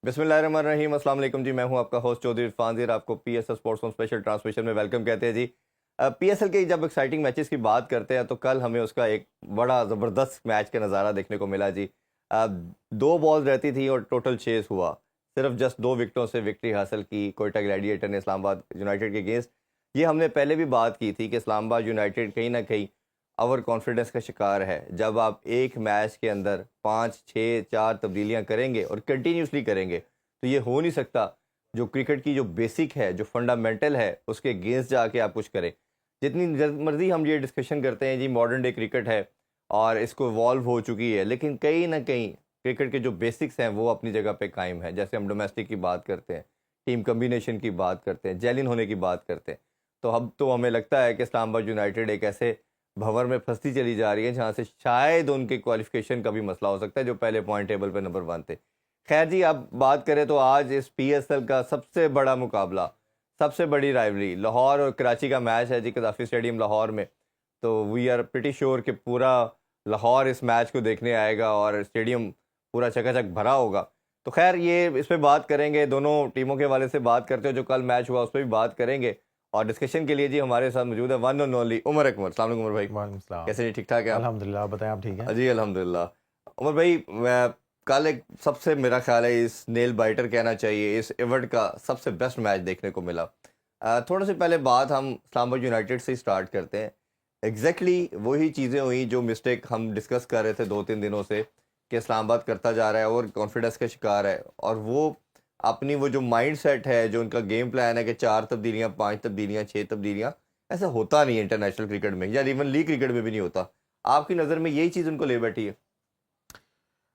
बिस्मिल्लाहिर्रहमानिर्रहीम। अस्सलाम वालेकुम जी। मैं हूं आपका होस्ट चौधरी इरफान ज़ीर। आपको PSL sports on special transmission में वेलकम कहते हैं जी। पीएसएल के जब एक्साइटिंग मैचेस की बात करते हैं तो कल हमें उसका एक बड़ा ज़बरदस्त मैच का नज़ारा देखने को मिला जी। अ, दो बॉल रहती थी और टोटल चेस हुआ। सिर्फ जस्ट दो विकेटों से विक्ट्री हासिल की कोयटा ग्लैडिएटर ने इस्लामाबाद यूनाइटेड के अगेंस्ट। ये हमने पहले भी बात की थी कि इस्लामाबाद यूनाइटेड कहीं ना कहीं ओवर कॉन्फिडेंस का शिकार है। जब आप एक मैच के अंदर 5 6 4 तब्दीलियां करेंगे और कंटिन्यूसली करेंगे तो ये हो नहीं सकता। जो क्रिकेट की जो बेसिक है, जो फंडामेंटल है, उसके अगेंस्ट जाके आप कुछ करें। जितनी मर्जी हम ये डिस्कशन करते हैं जी, मॉडर्न डे क्रिकेट है और इसको इवॉल्व हो चुकी है, लेकिन कहीं ना कहीं क्रिकेट के जो बेसिक्स हैं वो अपनी जगह पे कायम है। जैसे हम डोमेस्टिक की बात करते हैं, टीम कम्बिनेशन की बात करते हैं, जेलिन होने की बात करते हैं, तो अब तो हमें लगता है कि इस्लामाबाद यूनाइटेड एक ऐसे भंवर में फंसती चली जा रही है जहाँ से शायद उनके क्वालिफिकेशन का भी मसला हो सकता है, जो पहले पॉइंट टेबल पे नंबर 1 थे। खैर जी, अब बात करें तो आज इस पीएसएल का सबसे बड़ा मुकाबला, सबसे बड़ी राइवलरी लाहौर और कराची का मैच है जी, कदाफी स्टेडियम लाहौर में। तो वी आर प्रिटी श्योर कि पूरा लाहौर इस मैच को देखने आएगा और स्टेडियम पूरा चकाचक भरा होगा। तो खैर, ये इस पे बात करेंगे, दोनों टीमों के हवाले से बात करते हैं, जो कल मैच हुआ उस पर भी बात करेंगे। और डिस्कशन के लिए जी हमारे साथ मौजूद है वन एंड ओनली उमर अकमर। अस्सलाम वालेकुम उमर भाई, वालेकुम सलाम। कैसे जी? ठीक ठाक है आप? अल्हम्दुलिल्लाह, आप बताएं, आप ठीक हैं? जी अल्हम्दुलिल्लाह। उमर भाई, मैं कल एक सबसे, मेरा ख्याल है इस नेल बाइटर कहना चाहिए, इस इवेंट का सबसे बेस्ट मैच देखने को मिला। थोड़ा से पहले बात हम इस्लामाबाद यूनाइटेड से स्टार्ट करते हैं। वही चीज़ें हुई जो मिस्टेक हम डिस्कस कर रहे थे 2 3 दिनों से, कि इस्लामाबाद करता जा रहा है और कॉन्फिडेंस का शिकार है। और वो अपनी वो जो माइंड सेट है, जो उनका गेम प्लान है कि 4 तब्दीलियाँ, 5 तब्दीलियाँ, 6 तब्दीलियाँ, ऐसा होता नहीं है इंटरनेशनल क्रिकेट में, या इवन लीग क्रिकेट में भी नहीं होता। आपकी नज़र में यही चीज़ उनको ले बैठी है?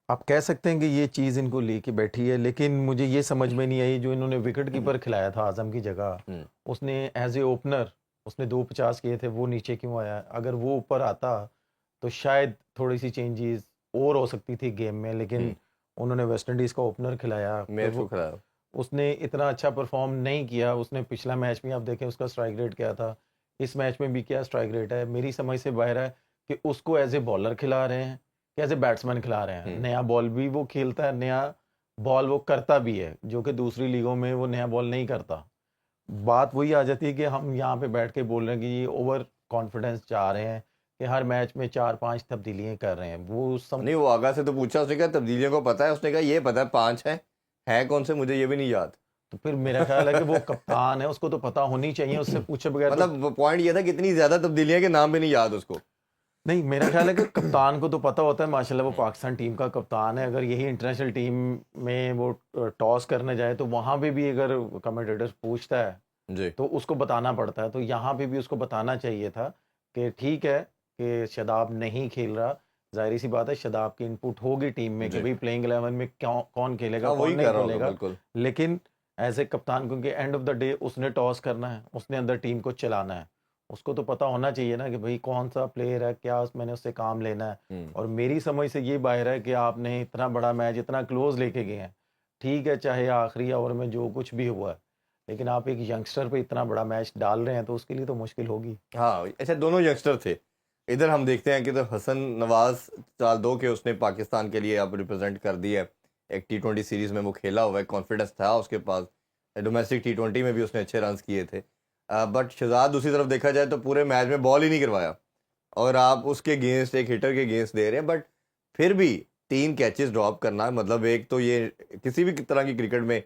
आप कह सकते हैं कि ये चीज़ इनको लेके बैठी है, लेकिन मुझे ये समझ में नहीं आई, जो इन्होंने विकेट कीपर खिलाया था आज़म की जगह, हम्म, उसने एज़ ए ओपनर उसने 2 50 किए थे, वो नीचे क्यों आया? अगर वो ऊपर आता तो शायद थोड़ी-सी चेंजेस और हो सकती थी गेम में, लेकिन हम्म, उन्होंने वेस्ट इंडीज़ का ओपनर खिलाया, फिर मेयर को वो खराब। उसने इतना अच्छा परफ़ॉर्म नहीं किया। उसने पिछला मैच में आप देखें उसका स्ट्राइक रेट क्या था, इस मैच में भी क्या स्ट्राइक रेट है। मेरी समझ से बाहर है कि उसको एज़ ए बॉलर खिला रहे हैं कि एज़ ए बैट्समैन खिला रहे हैं। हम्म, नया बॉल भी वो खेलता है, नया बॉल वो करता भी है, जो कि दूसरी लीगों में वो नया बॉल नहीं करता। बात वही आ जाती है कि हम यहाँ पे बैठ के बोल रहे हैं कि ये ओवर कॉन्फिडेंस चाह रहे हैं कि हर मैच में 4 5 तब्दीलियाँ कर रहे हैं। वो सम नहीं, वो आगा से तो पूछा, उसने कहा तब्दीलियों को पता है, उसने कहा ये पता है 5 है कौन से मुझे ये भी नहीं याद। तो फिर मेरा ख़्याल है कि वो कप्तान है, उसको तो पता होनी चाहिए, उससे पूछे बगैर तो मतलब पॉइंट ये था कि इतनी ज्यादा तब्दीलियां के नाम भी नहीं याद उसको। नहीं। मेरा ख्याल है कि कप्तान को तो पता होता है, माशाल्लाह वो पाकिस्तान टीम का कप्तान है। अगर यही इंटरनेशनल टीम में वो टॉस करने जाए तो वहाँ पे भी अगर कमेंटेटर पूछता है जी। तो उसको बताना पड़ता है। तो यहाँ पे भी उसको बताना चाहिए था कि ठीक है कि शादाब नहीं खेल रहा। ज़ाहिर सी बात है, शादाब की इनपुट होगी टीम में कि जी, भाई प्लेइंग 11 में क्यों कौन खेलेगा, हाँ कौन वही नहीं कर रहा होगा खेलेगा। बिल्कुल। लेकिन एज ए कप्तान, क्योंकि एंड ऑफ द डे उसने टॉस करना है, उसने अंदर टीम को चलाना है, उसको तो पता होना चाहिए ना कि भाई कौन सा प्लेयर है, क्या मैंने उससे काम लेना है। हम्म, और मेरी समझ से ये बाहर है कि आपने इतना बड़ा मैच इतना क्लोज लेके गए हैं। ठीक है, चाहे आखिरी ओवर में जो कुछ भी हुआ है, लेकिन आप एक यंगस्टर पे इतना बड़ा मैच डाल रहे हैं तो उसके लिए तो मुश्किल होगी। हाँ ऐसे दोनों यंगस्टर थे। इधर हम देखते हैं कि तो हसन नवाज, साल 2 के उसने पाकिस्तान के लिए अब रिप्रेजेंट कर दिया है। एक T20 सीरीज में वो खेला हुआ है, कॉन्फिडेंस था उसके पास। डोमेस्टिक T20 में भी उसने अच्छे रन किए थे। बट शहजाद दूसरी तरफ देखा जाए तो पूरे मैच में बॉल ही नहीं करवाया, और आप उसके अगेंस्ट, एक हिटर के अगेंस्ट दे रहे हैं। बट फिर भी 3 कैचेस ड्रॉप करना, मतलब एक तो ये किसी भी तरह की क्रिकेट में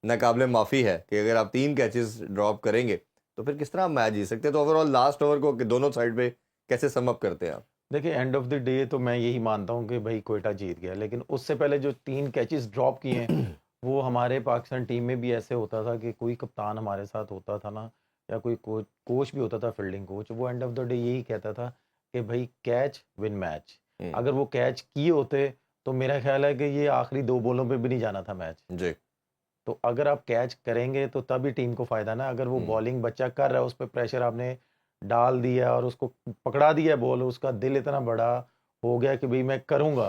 नाकाबिले माफ़ी है कि अगर आप 3 कैचेस ड्रॉप करेंगे तो फिर किस तरह आप मैच जीत सकते हैं। तो ओवरऑल लास्ट ओवर को दोनों साइड पे कैसे सम अप करते हैं आप? देखिए, एंड ऑफ द डे तो मैं यही मानता हूँ कि भाई कोयटा जीत गया, लेकिन उससे पहले जो 3 कैचेस ड्रॉप किए हैं, वो हमारे पाकिस्तान टीम में भी ऐसे होता था कि कोई कप्तान हमारे साथ होता था ना, या कोई कोच भी होता था, फील्डिंग कोच, वो एंड ऑफ द डे यही कहता था कि भाई कैच विन मैच। हम्म, अगर वो कैच किए होते तो मेरा ख्याल है कि ये आखिरी 2 बॉलों पे भी नहीं जाना था मैच। जी। तो अगर आप कैच करेंगे तो तभी टीम को फ़ायदा ना। अगर वो हम्म, बॉलिंग बच्चा कर रहा है, उस पे प्रेशर आपने डाल दिया और उसको पकड़ा दिया बॉल, उसका दिल इतना बड़ा हो गया कि भाई मैं करूँगा,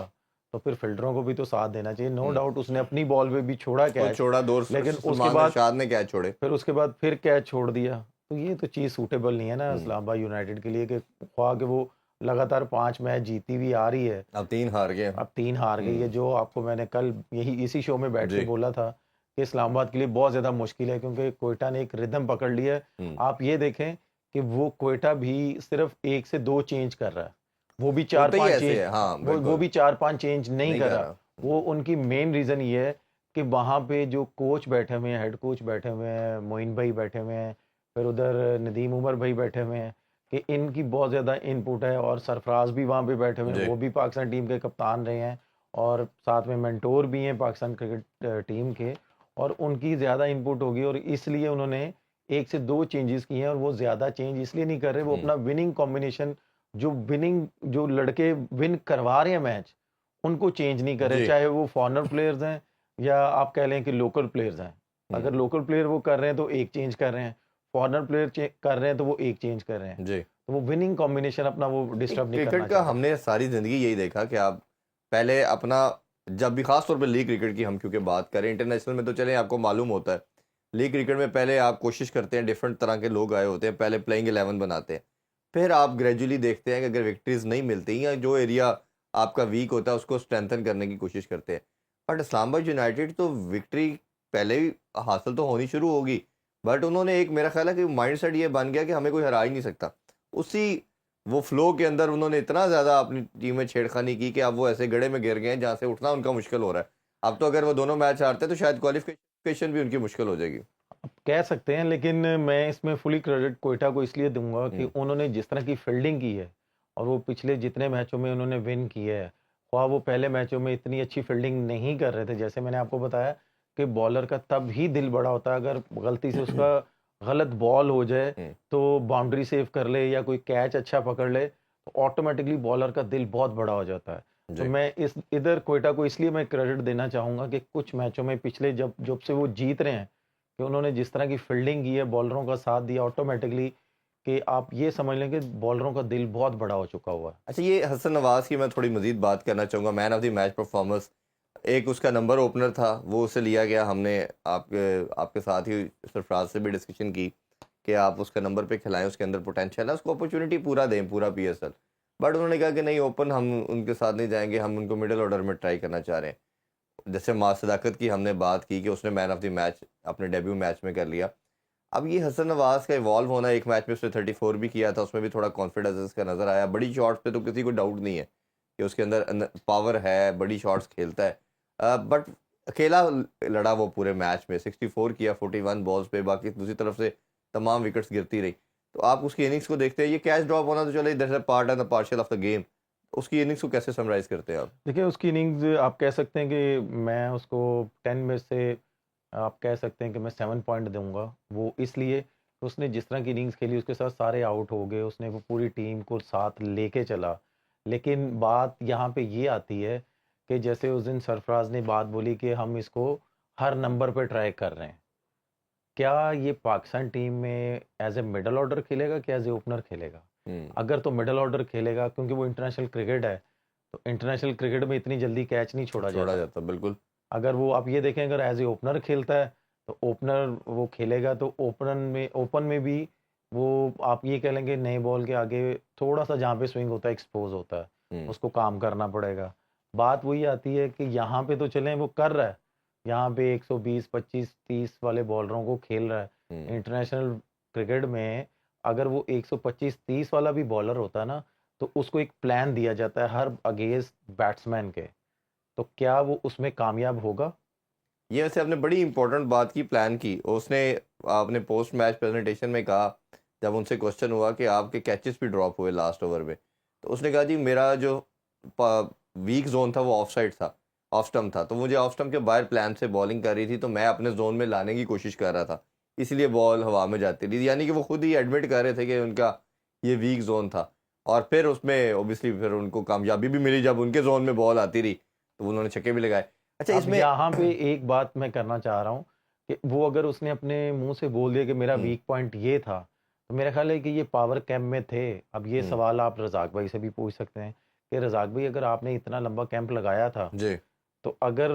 तो फिर फ़िल्डरों को भी तो साथ देना चाहिए। नो हम्म, डाउट उसने अपनी बॉल पे भी छोड़ा खुद कैच, छोड़ा, दो लेकिन उसके सलमान बाद इरशाद ने कैच छोड़े। फिर कैच छोड़ दिया। तो ये तो चीज़ सूटेबल नहीं है ना हम्म, इस्लामाबाद यूनाइटेड के लिए कि ख्वाह कि वो लगातार 5 मैच जीती हुई आ रही है, अब 3 हार गए। अब 3 हार गई है, जो आपको मैंने कल यही इसी शो में बैठ के जी। बोला था कि इस्लामाबाद के लिए बहुत ज़्यादा मुश्किल है, क्योंकि क्वेटा ने एक रिदम पकड़ लिया है। हुँ। आप ये देखें कि वो क्वेटा भी सिर्फ 1 से 2 चेंज कर रहा है, वो भी होता ही 4-5 ऐसे चेंज, है, हाँ, वो बिल्कुल, भी 4-5 चेंज नहीं नहीं कर कर रहा। रहा। वो उनकी मेन रीज़न ये है कि वहाँ पे जो कोच बैठे हुए हैं, हेड कोच बैठे हुए हैं, मोइन भाई बैठे हुए हैं, फिर उधर नदीम उमर भाई बैठे हुए हैं, कि इनकी बहुत ज़्यादा इनपुट है, और सरफराज भी वहाँ पे बैठे हुए हैं, जी। वो भी पाकिस्तान टीम के कप्तान रहे हैं, और साथ में मेंटोर भी हैं पाकिस्तान क्रिकेट टीम के, और उनकी ज़्यादा इनपुट होगी, और इसलिए उन्होंने 1 से 2 चेंजेस किए हैं, और वो ज़्यादा चेंज इसलिए नहीं कर रहे, वो हुँ। अपना विनिंग कॉम्बिनेशन, जो लड़के विन करवा रहे हैं मैच, उनको चेंज नहीं कर रहे, जी। चाहे वो फॉरेनर प्लेयर्स हैं या आप कह लें कि लोकल प्लेयर्स हैं। हुँ। अगर लोकल प्लेयर वो कर रहे हैं तो एक चेंज कर रहे हैं, फॉरेनर प्लेयर कर रहे हैं तो वो एक चेंज कर रहे हैं, जी। तो वो विनिंग कॉम्बिनेशन अपना वो डिस्टर्ब नहीं करना क्रिकेट का चाह रहे। हमने सारी ज़िंदगी यही देखा कि आप पहले अपना, जब भी ख़ास तौर पे लीग क्रिकेट की हम क्योंकि बात करें, इंटरनेशनल में तो चलें आपको मालूम होता है। लीग क्रिकेट में पहले आप कोशिश करते हैं, डिफरेंट तरह के लोग आए होते हैं, पहले प्लेइंग 11 बनाते हैं। फिर आप ग्रेजुअली देखते हैं कि अगर विक्ट्रीज़ नहीं मिलती या जो एरिया आपका वीक होता है उसको स्ट्रेंथन करने की कोशिश करते हैं। बट इस्लामाबाद यूनाइटेड तो विक्ट्री पहले ही हासिल तो होनी शुरू होगी, बट उन्होंने एक, मेरा ख़्याल है कि माइंडसेट ये बन गया कि हमें कोई हरा ही नहीं सकता। उसी वो फ्लो के अंदर उन्होंने इतना ज़्यादा अपनी टीम में छेड़खानी की कि अब वो ऐसे गड्ढे में गिर गए हैं जहाँ से उठना उनका मुश्किल हो रहा है। अब तो अगर वो दोनों मैच हारते हैं तो शायद क्वालिफिकेशन भी उनकी मुश्किल हो जाएगी। कह सकते हैं, लेकिन मैं इसमें फुली क्रेडिट क्वेटा को इसलिए दूंगा कि हुँ। उन्होंने जिस तरह की फील्डिंग की है, और वो पिछले जितने मैचों में उन्होंने विन किया है, ख्वाह वो पहले मैचों में इतनी अच्छी फील्डिंग नहीं कर रहे थे, जैसे मैंने आपको बताया कि बॉलर का तब ही दिल बड़ा होता है अगर गलती से उसका गलत बॉल हो जाए, हुँ। तो बाउंड्री सेव कर ले या कोई कैच अच्छा पकड़ ले, तो ऑटोमेटिकली बॉलर का दिल बहुत बड़ा हो जाता है। तो जी। मैं इस इधर क्वेटा को इसलिए मैं क्रेडिट देना चाहूंगा कि कुछ मैचों में पिछले जब जब से वो जीत रहे हैं, कि उन्होंने जिस तरह की फील्डिंग की है, बॉलरों का साथ दिया ऑटोमेटिकली, कि आप ये समझ लें कि बॉलरों का दिल बहुत बड़ा हो चुका हुआ है। अच्छा, ये हसन नवाज़ की मैं थोड़ी मज़ीद बात करना चाहूँगा, man of the match performance. एक उसका नंबर ओपनर था, वो उसे लिया गया। हमने आपके आपके साथ ही सरफराज से भी डिस्कशन की कि आप उसका नंबर पे खिलाएँ, उसके अंदर पोटेंशियल है, उसको अपॉर्चुनिटी पूरा दें, पूरा पीएसएल। बट उन्होंने कहा कि नहीं, ओपन हम उनके साथ नहीं जाएँगे, हम उनको मिडल ऑर्डर में ट्राई करना चाह रहे हैं। जैसे माँ सदाकत की हमने बात की कि उसने मैन ऑफ द मैच अपने डेब्यू मैच में कर लिया। अब ये हसन नवाज़ का इवॉल्व होना, एक मैच में उसने 34 भी किया था, उसमें भी थोड़ा कॉन्फिडेंस इसका नज़र आया। बड़ी शॉट्स पे तो किसी को डाउट नहीं है कि उसके अंदर पावर है, बड़ी शॉट्स खेलता है। बट अकेला लड़ा वो पूरे मैच में, 64 किया 41 बॉल्स पे, बाकी दूसरी तरफ से तमाम विकेट्स गिरती रही। तो आप उसकी इनिंग्स को देखते हैं, ये कैच ड्रॉप होना तो चले, that's a part and the partial of the game. उसकी इनिंग्स को कैसे समराइज करते हैं आप? देखिए, उसकी इनिंग्स आप कह सकते हैं कि मैं उसको 10 में से आप कह सकते हैं कि मैं 7 पॉइंट दूंगा। वो इसलिए कि उसने जिस तरह की इनिंग्स खेली, उसके साथ सारे आउट हो गए, उसने वो पूरी टीम को साथ लेके चला। लेकिन बात यहाँ पे ये आती है कि जैसे उस दिन सरफराज ने बात बोली कि हम इसको हर नंबर पे ट्राई कर रहे हैं। क्या ये पाकिस्तान टीम में एज ए मिडल ऑर्डर खेलेगा कि एज ए ओपनर खेलेगा? हुँ, अगर तो मिडल ऑर्डर खेलेगा, क्योंकि वो इंटरनेशनल क्रिकेट है, तो इंटरनेशनल क्रिकेट में इतनी जल्दी कैच नहीं छोड़ा छोड़ा जाता। जाता, बिल्कुल। अगर वो आप ये देखें, अगर एज ए ओपनर खेलता है, तो ओपनर वो खेलेगा तो ओपन में भी वो आप ये कह लेंगे नए बॉल के आगे थोड़ा सा जहाँ पे स्विंग होता है एक्सपोज होता है, हुँ, उसको काम करना पड़ेगा। बात वही आती है कि यहाँ पे तो चलें वो कर रहा है, यहाँ पे 120 25 30 वाले बॉलरों को खेल रहा है। हुँ। इंटरनेशनल क्रिकेट में अगर वो 125 30 वाला भी बॉलर होता है ना, तो उसको एक प्लान दिया जाता है हर अगेंस्ट बैट्समैन के, तो क्या वो उसमें कामयाब होगा? ये वैसे आपने बड़ी इंपॉर्टेंट बात की, प्लान की। उसने आपने पोस्ट मैच प्रेजेंटेशन में कहा, जब उनसे क्वेश्चन हुआ कि आपके कैचेस भी ड्रॉप हुए लास्ट ओवर में, तो उसने कहा जी मेरा जो वीक जोन था वो ऑफ साइड था, ऑफ स्टम्प था, तो मुझे ऑफ स्टम्प के बाहर प्लान से बॉलिंग कर रही थी, तो मैं अपने जोन में लाने की कोशिश कर रहा था, इसलिए बॉल हवा में जाती थी। यानी कि वो खुद ही एडमिट कर रहे थे कि उनका ये वीक जोन था। और फिर उसमें ओबियसली फिर उनको कामयाबी भी मिली, जब उनके जोन में बॉल आती रही तो उन्होंने छक्के भी लगाए। अच्छा, अब इसमें यहाँ पे एक बात मैं करना चाह रहा हूँ कि वो अगर उसने अपने मुंह से बोल दिया कि मेरा हुँ, वीक पॉइंट ये था, तो मेरा ख्याल है कि ये पावर कैंप में थे। अब ये हुँ, सवाल आप रज़ाक भाई से भी पूछ सकते हैं कि रज़ाक भाई, अगर आपने इतना लंबा कैंप लगाया था, जी। तो अगर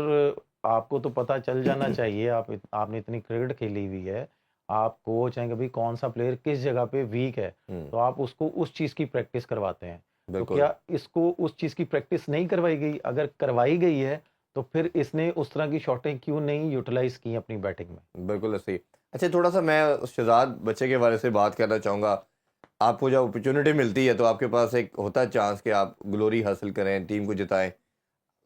आपको तो पता चल जाना चाहिए, आपने इतनी क्रिकेट खेली हुई है, आप कोच हैं कि भाई कौन सा प्लेयर किस जगह पे वीक है, हुँ, तो आप उसको उस चीज़ की प्रैक्टिस करवाते हैं। तो बिल्कुल क्या इसको उस चीज़ की प्रैक्टिस नहीं करवाई गई? अगर करवाई गई है, तो फिर इसने उस तरह की शॉटें क्यों नहीं यूटिलाइज़ की अपनी बैटिंग में? बिल्कुल सही। अच्छा, थोड़ा सा मैं शहजाद बच्चे के बारे से बात करना चाहूँगा। आपको जब अपॉर्चुनिटी मिलती है तो आपके पास एक होता है चांस कि आप ग्लोरी हासिल करें, टीम को जिताएं।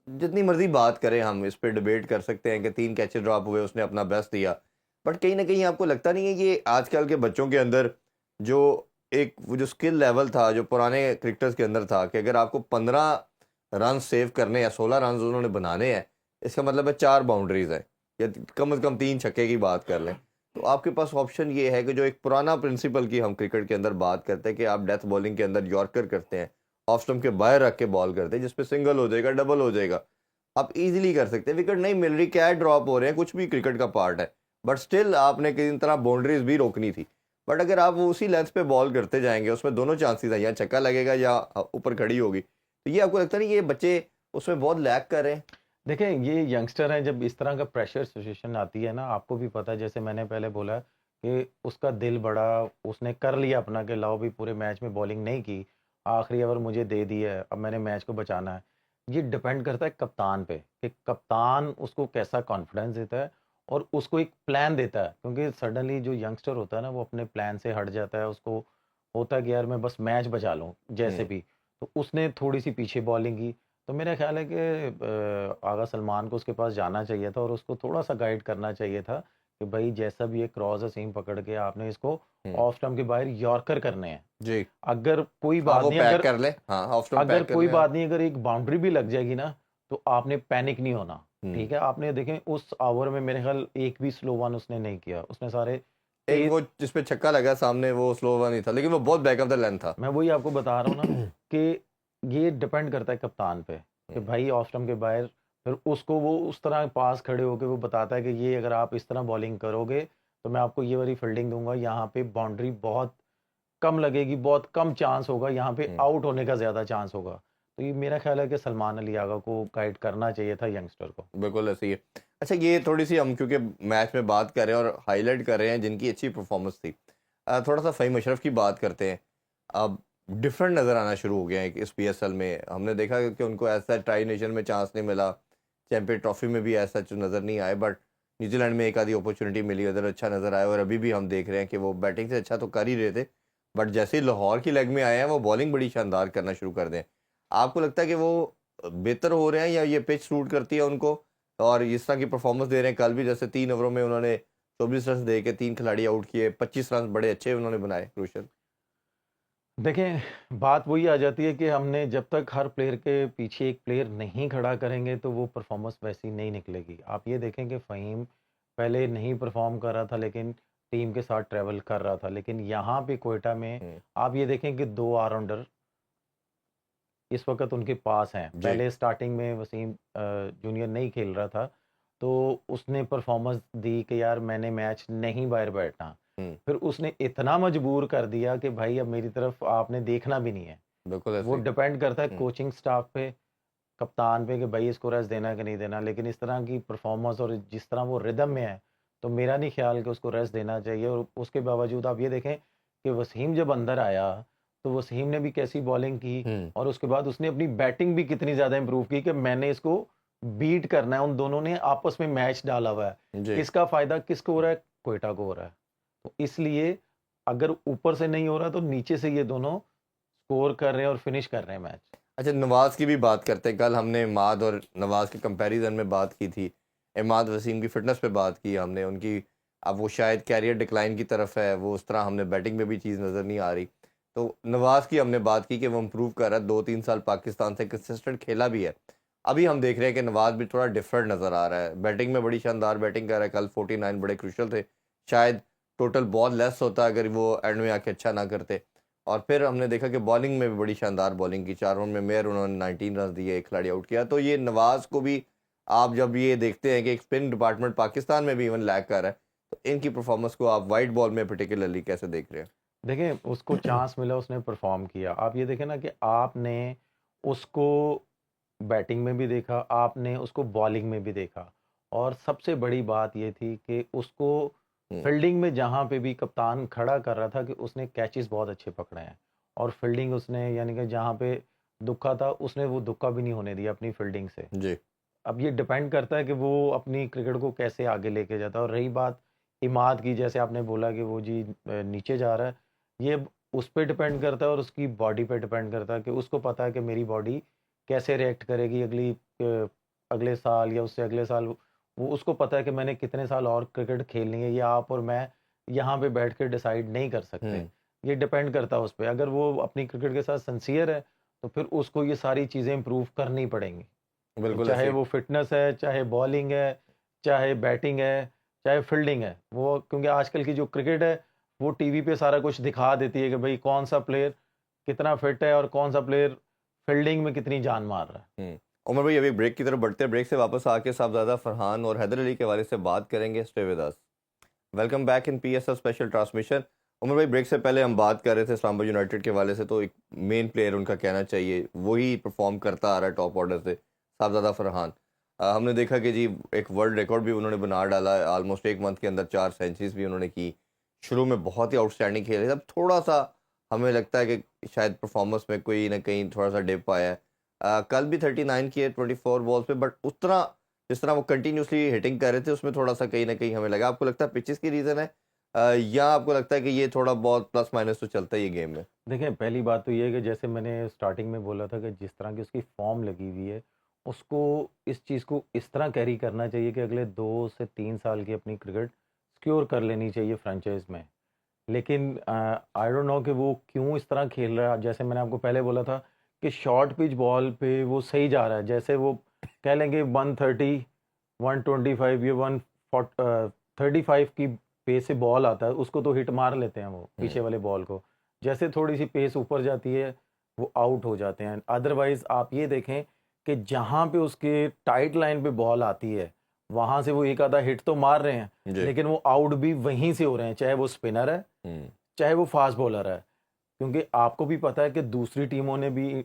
जितनी मर्जी बात करें, हम इस पे डिबेट कर सकते हैं कि 3 कैचेस ड्रॉप हुए, उसने अपना बेस्ट दिया। बट कहीं न कहीं आपको लगता नहीं है कि आजकल के बच्चों के अंदर जो एक वो जो स्किल लेवल था, जो पुराने क्रिकेटर्स के अंदर था कि अगर आपको 15 रन सेव करने या 16 रन्स उन्होंने बनाने हैं, इसका मतलब है 4 बाउंड्रीज़ हैं या कम से कम 3 छक्के की बात कर लें। तो आपके पास ऑप्शन ये है कि जो एक पुराना प्रिंसिपल की हम क्रिकेट के अंदर बात करते हैं कि आप डेथ बॉलिंग के अंदर यॉर्कर करते हैं, ऑफ स्टंप के बाहर रख के बॉल करते हैं, जिसपे सिंगल हो जाएगा, डबल हो जाएगा। आप इजीली कर सकते हैं, विकेट नहीं मिल रही, कैच ड्रॉप हो रहे हैं, कुछ भी क्रिकेट का पार्ट है। बट स्टिल आपने किसी तरह बाउंड्रीज भी रोकनी थी। बट अगर आप वो उसी लेंथ पे बॉल करते जाएंगे, उसमें दोनों चांसेस हैं, या छक्का लगेगा या ऊपर खड़ी होगी, तो ये आपको लगता नहीं ये बच्चे उसमें बहुत लैग कर रहे हैं? देखें, ये यंगस्टर हैं, जब इस तरह का प्रेशर सिचुएशन आती है ना, आपको भी पता है, जैसे मैंने पहले बोला कि उसका दिल बड़ा, उसने कर लिया अपना कि लाओ भी पूरे मैच में बॉलिंग नहीं की, आखिरी ओवर मुझे दे दी है, अब मैंने मैच को बचाना है। ये डिपेंड करता है कप्तान पे कि कप्तान उसको कैसा कॉन्फिडेंस देता है और उसको एक प्लान देता है, क्योंकि सडनली जो यंगस्टर होता है ना, वो अपने प्लान से हट जाता है, उसको होता है कि यार मैं बस मैच बचा लूँ जैसे हम्म। भी। तो उसने थोड़ी सी पीछे बॉलिंग की, तो मेरा ख्याल है कि आगा सलमान को उसके पास जाना चाहिए था और उसको थोड़ा-सा गाइड करना चाहिए था कि भई जैसा भी ये क्रॉस है सीम पकड़ के आपने इसको हम्म। ऑफ स्टंप के बाहर यॉर्कर करने हैं। जी। अगर कोई हाँ, बात वो नहीं, पैक कर ले, हाँ, ऑफ स्टंप अगर पैक कर कोई ले आप। बात नहीं, अगर एक बाउंड्री भी लग जाएगी ना, तो आपने पैनिक नहीं होना, हम्म। ठीक है? आपने देखें उस ओवर में मेरे ख्याल एक भी स्लो वन उसने नहीं किया। उसने सारे एक तेज़, वो जिसपे छक्का लगा सामने, वो स्लो वन ही था, लेकिन वो बहुत बैक ऑफ द लेंथ था। मैं वही आपको बता रहा हूँ ना कि ये डिपेंड करता है कप्तान पे कि हम्म। भाई ऑफ स्टंप के बाहर फिर उसको वो उस तरह पास खड़े होके वो बताता है कि ये अगर आप इस तरह बॉलिंग करोगे तो मैं आपको ये वाली फील्डिंग दूंगा, यहाँ पे बाउंड्री बहुत कम लगेगी, बहुत कम चांस होगा, यहाँ पे हम्म। आउट होने का ज़्यादा चांस होगा। तो ये मेरा ख्याल है कि सलमान अली आगा को गाइड करना चाहिए था यंगस्टर को। बिल्कुल ऐसे ही है। अच्छा, ये थोड़ी-सी हम क्योंकि मैच में बात कर रहे हैं और हाइलाइट कर रहे हैं जिनकी अच्छी परफॉर्मेंस थी। थोड़ा-सा फ़हीम अशरफ की बात करते हैं। अब डिफरेंट नज़र आना शुरू हो गया है इस पीएसएल में। हमने देखा कि उनको ऐसा ट्राई नेशन में चांस नहीं मिला, चैंपियन ट्रॉफी में भी ऐसा सच नज़र नहीं आए, बट न्यूज़ीलैंड में एक आधी अपॉर्चुनिटी मिली, उधर अच्छा नज़र आया और अभी भी हम देख रहे हैं कि वो बैटिंग से अच्छा तो कर ही रहे थे, बट जैसे ही लाहौर की लेग में आए हैं, वो बॉलिंग बड़ी शानदार करना शुरू कर दें। आपको लगता है कि वो बेहतर हो रहे हैं या ये पिच सूट करती है उनको और इस तरह की परफॉर्मेंस दे रहे हैं? कल भी जैसे 3 ओवरों में उन्होंने 24 रन दे के 3 खिलाड़ी आउट किए, 25 रन बड़े अच्छे उन्होंने बनाए, क्रूशियल। देखें, बात वही आ जाती है कि हमने जब तक हर प्लेयर के पीछे एक प्लेयर नहीं खड़ा करेंगे तो वो परफॉर्मेंस वैसी नहीं निकलेगी। आप ये देखें कि फ़हीम पहले नहीं परफॉर्म कर रहा था, लेकिन टीम के साथ ट्रैवल कर रहा था। लेकिन यहाँ पे क्वेटा में हुँ। आप ये देखें कि 2 ऑलराउंडर इस वक़्त उनके पास हैं। जी। पहले स्टार्टिंग में वसीम जूनियर नहीं खेल रहा था, तो उसने परफ़ॉर्मेंस दी कि यार मैंने मैच नहीं बाहर बैठना। हुँ। फिर उसने इतना मजबूर कर दिया कि भाई अब मेरी तरफ आपने देखना भी नहीं है। बिल्कुल वो ऐसे ही। डिपेंड करता है हुँ। कोचिंग स्टाफ पे, कप्तान पे कि भाई इसको रेस्ट देना है कि नहीं देना। लेकिन इस तरह की परफ़ॉर्मेंस और जिस तरह वो रिदम में है, तो मेरा नहीं ख़्याल कि उसको रेस्ट देना चाहिए। और उसके बावजूद आप ये देखें कि वसीम जब अंदर आया, तो वसीम ने भी कैसी बॉलिंग की हुँ। और उसके बाद उसने अपनी बैटिंग भी कितनी ज़्यादा इम्प्रूव की कि मैंने इसको बीट करना है। उन दोनों ने आपस में मैच डाला हुआ है। जी। किसका फ़ायदा किसको हो रहा है? क्वेटा को हो रहा है। तो इसलिए अगर ऊपर से नहीं हो रहा तो नीचे से ये दोनों स्कोर कर रहे हैं और फिनिश कर रहे हैं मैच। अच्छा, नवाज़ की भी बात करते हैं। कल हमने इमाद और नवाज़ के कंपैरिज़न में बात की थी। इमाद वसीम की फ़िटनेस पे बात की हमने, उनकी अब वो शायद कैरियर डिक्लाइन की तरफ है, वो उस तरह हमने बैटिंग में भी चीज़ नज़र नहीं आ रही। तो नवाज़ की हमने बात की कि वो इम्प्रूव कर रहा है, 2-3 साल पाकिस्तान से कंसिस्टेंट खेला भी है। अभी हम देख रहे हैं कि नवाज़ भी थोड़ा डिफरेंट नज़र आ रहा है। बैटिंग में बड़ी शानदार बैटिंग कर रहा है, कल 49 बड़े क्रूशियल थे। शायद टोटल बहुत लेस होता अगर वो एंड में आके अच्छा ना करते। और फिर हमने देखा कि बॉलिंग में भी बड़ी शानदार बॉलिंग की, 4 ओवर में मेयर उन्होंने 19 रन दिए, 1 खिलाड़ी आउट किया। तो ये नवाज़ को भी आप जब ये देखते हैं कि एक स्पिन डिपार्टमेंट पाकिस्तान में भी इवन लैग कर रहा है, तो इनकी परफॉर्मेंस को आप वाइट बॉल में पर्टिकुलरली कैसे देख रहे देखिए, उसको हैं? चांस मिला, उसने परफ़ॉर्म किया। आप ये देखें ना कि आपने उसको बैटिंग में भी देखा, आपने उसको बॉलिंग में भी देखा और सबसे बड़ी बात ये थी कि उसको हुँ। फील्डिंग में जहाँ पे भी कप्तान खड़ा कर रहा था कि उसने कैचेज़ बहुत अच्छे पकड़े हैं। और फील्डिंग उसने यानी कि जहाँ पे दुक्का था उसने वो दुक्का भी नहीं होने दिया अपनी फील्डिंग से। जी। अब ये डिपेंड करता है कि वो अपनी क्रिकेट को कैसे आगे लेके जाता है। और रही बात इमाद की, जैसे आपने बोला कि वो जी नीचे जा रहा है, ये उस पे डिपेंड करता है और उसकी बॉडी पे डिपेंड करता है कि उसको पता है कि मेरी बॉडी कैसे रिएक्ट करेगी अगले साल या उससे अगले साल। वो उसको पता है कि मैंने कितने साल और क्रिकेट खेलनी है, ये आप और मैं यहाँ पे बैठ के डिसाइड नहीं कर सकते। हम्म। ये डिपेंड करता है उस पर। अगर वो अपनी क्रिकेट के साथ सिंसियर है तो फिर उसको ये सारी चीज़ें इंप्रूव करनी पड़ेंगी। तो बिल्कुल चाहे ऐसे। वो फिटनेस है, चाहे बॉलिंग है, चाहे बैटिंग है, चाहे फील्डिंग है, वो क्योंकि आजकल की जो क्रिकेट है वो टीवी पे सारा कुछ दिखा देती है कि भाई कौन सा प्लेयर कितना फिट है और कौन सा प्लेयर फील्डिंग में कितनी जान मार रहा है। उमर भाई अभी ब्रेक की तरफ बढ़ते हैं, ब्रेक से वापस आके साहबजादा फरहान और हैदर अली के हवाले से बात करेंगे। Stay with us. Welcome back in PSL special transmission. Umar भाई ब्रेक से पहले हम बात कर रहे थे इस्लामाबाद यूनाइटेड के हवाले से, तो एक मेन प्लेयर उनका कहना चाहिए वही परफॉर्म करता आ रहा है टॉप ऑर्डर से, साहबजादा फरहान। हमने देखा कि जी एक वर्ल्ड रिकॉर्ड भी उन्होंने बना डाला है, ऑलमोस्ट एक मंथ के अंदर 4 सेंचुरीज भी उन्होंने की। शुरू में बहुत ही आउटस्टैंडिंग खेले, अब थोड़ा सा हमें लगता है कि शायद परफॉर्मेंस में कोई ना कहीं थोड़ा सा डिप आया है। कल भी 39 किए 24 बॉल्स पे, बट उस तरह जिस तरह वो कंटिन्यूसली हिटिंग कर रहे थे उसमें थोड़ा सा कहीं ना कहीं हमें लगा। आपको लगता है पिचेस की रीज़न है, या आपको लगता है कि ये थोड़ा बहुत प्लस माइनस तो चलता ही है गेम में? देखिए, पहली बात तो ये है कि जैसे मैंने स्टार्टिंग में बोला था कि जिस तरह की उसकी फॉर्म लगी हुई है, उसको इस चीज़ को इस तरह कैरी करना चाहिए कि अगले 2 से 3 साल की अपनी क्रिकेट सिक्योर कर लेनी चाहिए फ्रेंचाइज़ में। लेकिन आई डोंट नो कि वो क्यों इस तरह खेल रहा है। जैसे मैंने आपको पहले बोला था कि शॉर्ट पिच बॉल पे वो सही जा रहा है। जैसे वो कह लेंगे 130, 125 या 135 की पेस से बॉल आता है, उसको तो हिट मार लेते हैं वो पीछे वाले बॉल को। जैसे थोड़ी सी पेस ऊपर जाती है वो आउट हो जाते हैं। अदरवाइज आप ये देखें कि जहाँ पे उसके टाइट लाइन पे बॉल आती है वहां से वो एक आधा हिट तो मार रहे हैं, जी। लेकिन वो आउट भी वहीं से हो रहे हैं, चाहे वो स्पिनर है हम्म। चाहे वो फास्ट बॉलर है। क्योंकि आपको भी पता है कि दूसरी टीमों ने भी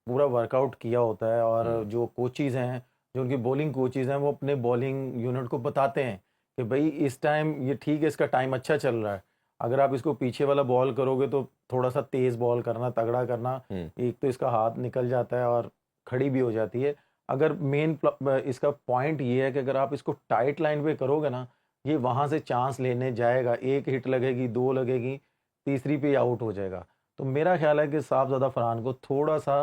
पूरा वर्कआउट किया होता है और जो कोचीज़ हैं, जो उनके बॉलिंग कोचीज़ हैं, वो अपने बॉलिंग यूनिट को बताते हैं कि भाई इस टाइम ये ठीक है, इसका टाइम अच्छा चल रहा है। अगर आप इसको पीछे वाला बॉल करोगे तो थोड़ा सा तेज़ बॉल करना, तगड़ा करना, एक तो इसका हाथ निकल जाता है और खड़ी भी हो जाती है। अगर इसका पॉइंट ये है कि अगर आप इसको टाइट लाइन पे करोगे ना, ये वहाँ से चांस लेने जाएगा, एक हिट लगेगी, 2 लगेगी, तीसरी पे आउट हो जाएगा। तो मेरा ख्याल है कि साहबजादा फरहान को थोड़ा-सा